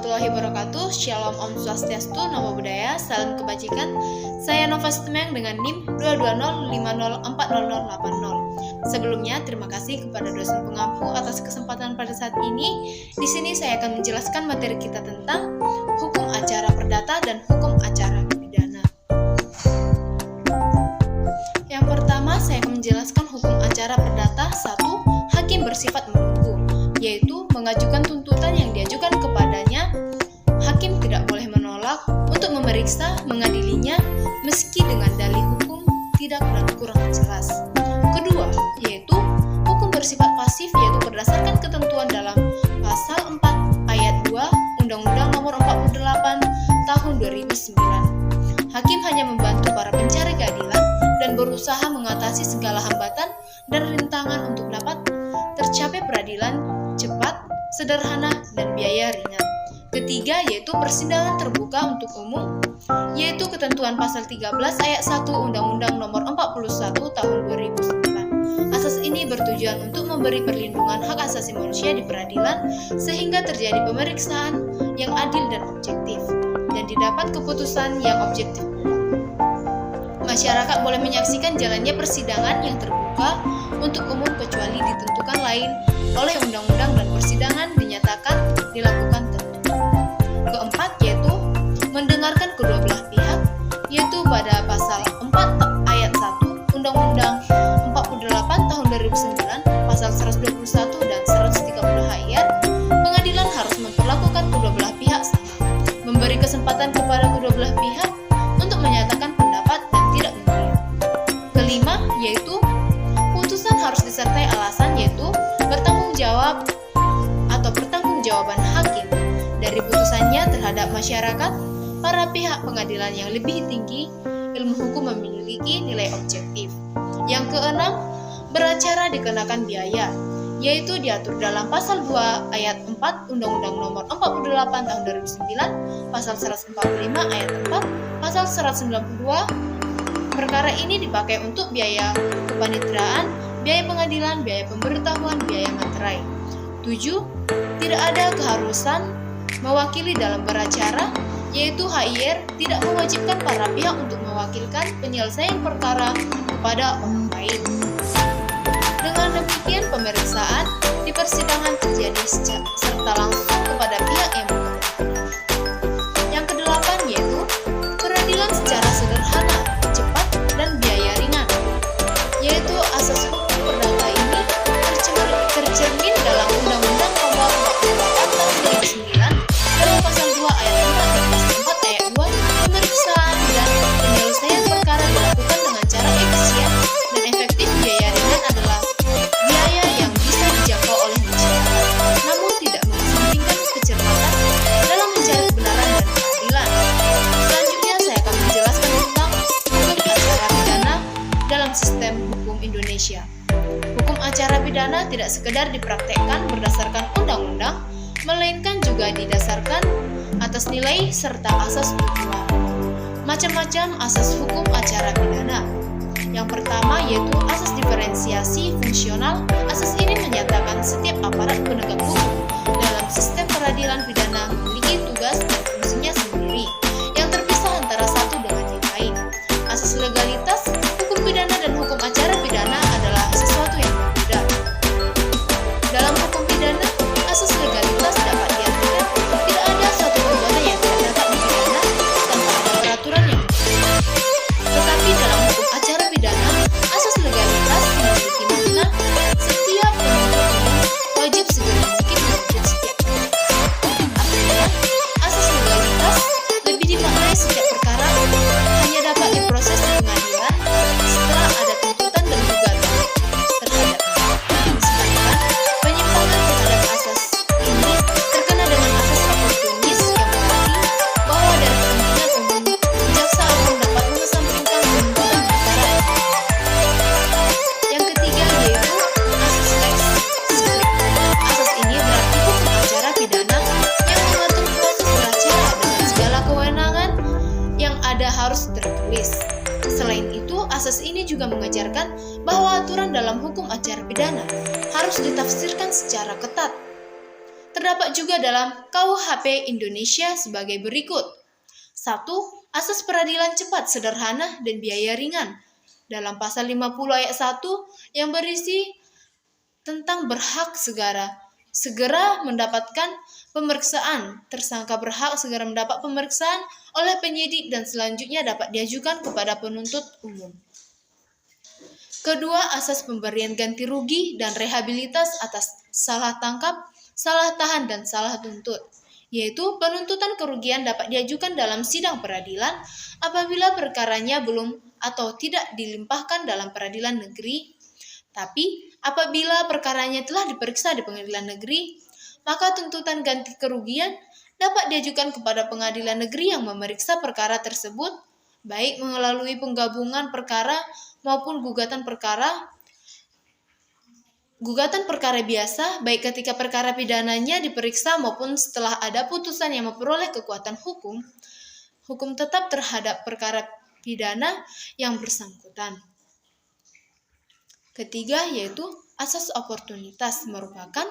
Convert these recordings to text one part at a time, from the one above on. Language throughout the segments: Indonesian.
warahmatullahi wabarakatuh. Shalom, Om Swastiastu, Namo Buddhaya, salam kebajikan. Saya Nova Situmeng dengan NIM 220504080. Sebelumnya, terima kasih kepada dosen pengampu atas kesempatan pada saat ini. Di sini saya akan menjelaskan materi kita tentang hukum acara perdata dan hukum acara pidana. Yang pertama, saya akan menjelaskan hukum acara perdata. 1. Hakim bersifat menunggu, yaitu mengajukan tuntutan yang diajukan kepadanya. Hakim tidak boleh menolak untuk memeriksa, mengadilinya, meski dengan dalih hukum tidak dan kurang jelas. Kedua, yaitu hukum bersifat pasif, yaitu berdasarkan ketentuan dalam pasal 4 ayat 2 Undang-Undang Nomor 48 Tahun 2009. Hakim hanya membantu para pencari keadilan dan berusaha mengatasi segala hambatan dan rintangan untuk dapat tercapai peradilan cepat, sederhana, dan biaya ringan. Ketiga, yaitu persidangan terbuka untuk umum, yaitu ketentuan pasal 13 ayat 1 Undang-Undang Nomor 41 Tahun 2009. Asas ini bertujuan untuk memberi perlindungan hak asasi manusia di peradilan sehingga terjadi pemeriksaan yang adil dan objektif dan didapat keputusan yang objektif. Masyarakat boleh menyaksikan jalannya persidangan yang terbuka untuk umum kecuali ditentukan lain oleh undang-undang dan persidangan dinyatakan dilakukan tertutup. Keempat, yaitu mendengarkan kedua belah pihak, yaitu pada pasal 4 ayat 1 Undang-Undang 48 Tahun 2009, pasal 121 dan 130 ayat, pengadilan harus memperlakukan kedua belah pihak sama, memberi kesempatan kepada kedua belah pihak untuk menyatakan pendapat dan tidak memilih. Kelima, yaitu putusan harus disertai alasan, yaitu bertanggung jawab atau pertanggungjawaban hakim dari putusannya terhadap masyarakat. Para pihak pengadilan yang lebih tinggi ilmu hukum memiliki nilai objektif. Yang keenam, beracara dikenakan biaya, yaitu diatur dalam pasal 2 ayat 4 Undang-Undang Nomor 48 Tahun 2009, pasal 145 ayat 4, pasal 192. Perkara ini dipakai untuk biaya kepaniteraan, biaya pengadilan, biaya pemberitahuan, biaya materai. 7. Tidak ada keharusan mewakili dalam beracara, yaitu HIR tidak mewajibkan para pihak untuk mewakilkan penyelesaian perkara kepada orang lain. Dengan demikian, pemeriksaan di persidangan terjadi serta langsung kepada pihak yang berkepentingan. Yang kedelapan, yaitu peradilan secara sederhana, cepat, dan biaya ringan, yaitu asas hukum perdata ini tercermin dalam Undang-Undang Nomor 48 Tahun 2009 dalam pasal 2 ayat 4 dan pasal 4 ayat 2. Pemeriksaan dan penyelesaian perkara dilakukan dengan cara efisien dan efektif. Biaya ringan adalah biaya yang bisa dijangkau oleh masyarakat, namun tidak mengesampingkan kecermatan dalam mencari kebenaran dan keadilan. Selanjutnya saya akan menjelaskan tentang hukum acara pidana dalam sistem hukum Indonesia. Hukum acara pidana tidak sekedar dipraktekkan berdasarkan undang-undang, melainkan juga didasarkan atas nilai serta asas tujuan. Macam-macam asas hukum acara pidana. Yang pertama yaitu asas diferensiasi fungsional. Asas ini menyatakan setiap aparat penegak hukum dalam sistem peradilan pidana memiliki tugas dan fungsinya sendiri yang terpisah antara satu dengan yang lain. Asas legalitas. Hukum pidana dan hukum acara pidana adalah sesuatu yang berbeda. Dalam hukum pidana, asas legalitas dapat diartikan tidak ada suatu perbuatan yang tidak dapat dipidana tanpa ada peraturan yang mengatur. Tetapi dalam hukum acara pidana, asas legalitas memiliki makna setiap penuntut umum wajib segera mungkin menuntut setiap perkara. Artinya, asas legalitas lebih dimaknai setiap perkara hanya dapat diproses di pengadilan setelah ada tuntutan dan gugatan terhadapnya. Sedangkan penyimpangan terhadap asas ini terkena dengan asas oportunis yang berarti bahwa dari kepentingan umum, jaksa agung dapat mengesampingkan penuntutan perkara. Yang ketiga yaitu asas lex script. Asas ini berarti hukum acara pidana yang mengatur proses beracara dengan segala kewenangan yang ada harus tertulis. Selain itu, asas ini juga mengajarkan bahwa aturan dalam hukum acara pidana harus ditafsirkan secara ketat. terdapat juga dalam KUHP Indonesia sebagai berikut. 1. Asas peradilan cepat, sederhana, dan biaya ringan. Dalam pasal 50 ayat 1 yang berisi tentang berhak segera mendapatkan pemeriksaan. Tersangka berhak segera mendapat pemeriksaan oleh penyidik dan selanjutnya dapat diajukan kepada penuntut umum. Kedua, asas pemberian ganti rugi dan rehabilitas atas salah tangkap, salah tahan, dan salah tuntut, yaitu penuntutan kerugian dapat diajukan dalam sidang peradilan apabila perkaranya belum atau tidak dilimpahkan dalam peradilan negeri. Tapi apabila perkaranya telah diperiksa di pengadilan negeri, maka tuntutan ganti kerugian dapat diajukan kepada pengadilan negeri yang memeriksa perkara tersebut, baik melalui penggabungan perkara maupun gugatan perkara biasa, baik ketika perkara pidananya diperiksa maupun setelah ada putusan yang memperoleh kekuatan hukum tetap terhadap perkara pidana yang bersangkutan. Ketiga, yaitu asas oportunitas, merupakan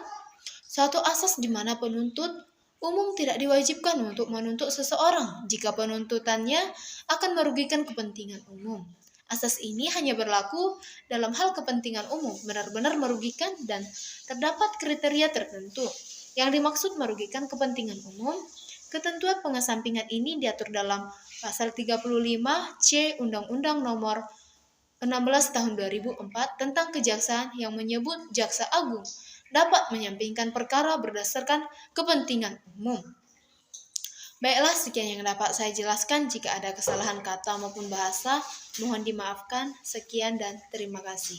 suatu asas di mana penuntut umum tidak diwajibkan untuk menuntut seseorang jika penuntutannya akan merugikan kepentingan umum. Asas ini hanya berlaku dalam hal kepentingan umum benar-benar merugikan dan terdapat kriteria tertentu. Yang dimaksud merugikan kepentingan umum, ketentuan pengesampingan ini diatur dalam pasal 35C Undang-Undang Nomor 16 Tahun 2004 tentang Kejaksaan yang menyebut Jaksa Agung dapat menyampingkan perkara berdasarkan kepentingan umum. Baiklah, sekian yang dapat saya jelaskan. Jika ada kesalahan kata maupun bahasa, mohon dimaafkan. Sekian dan terima kasih.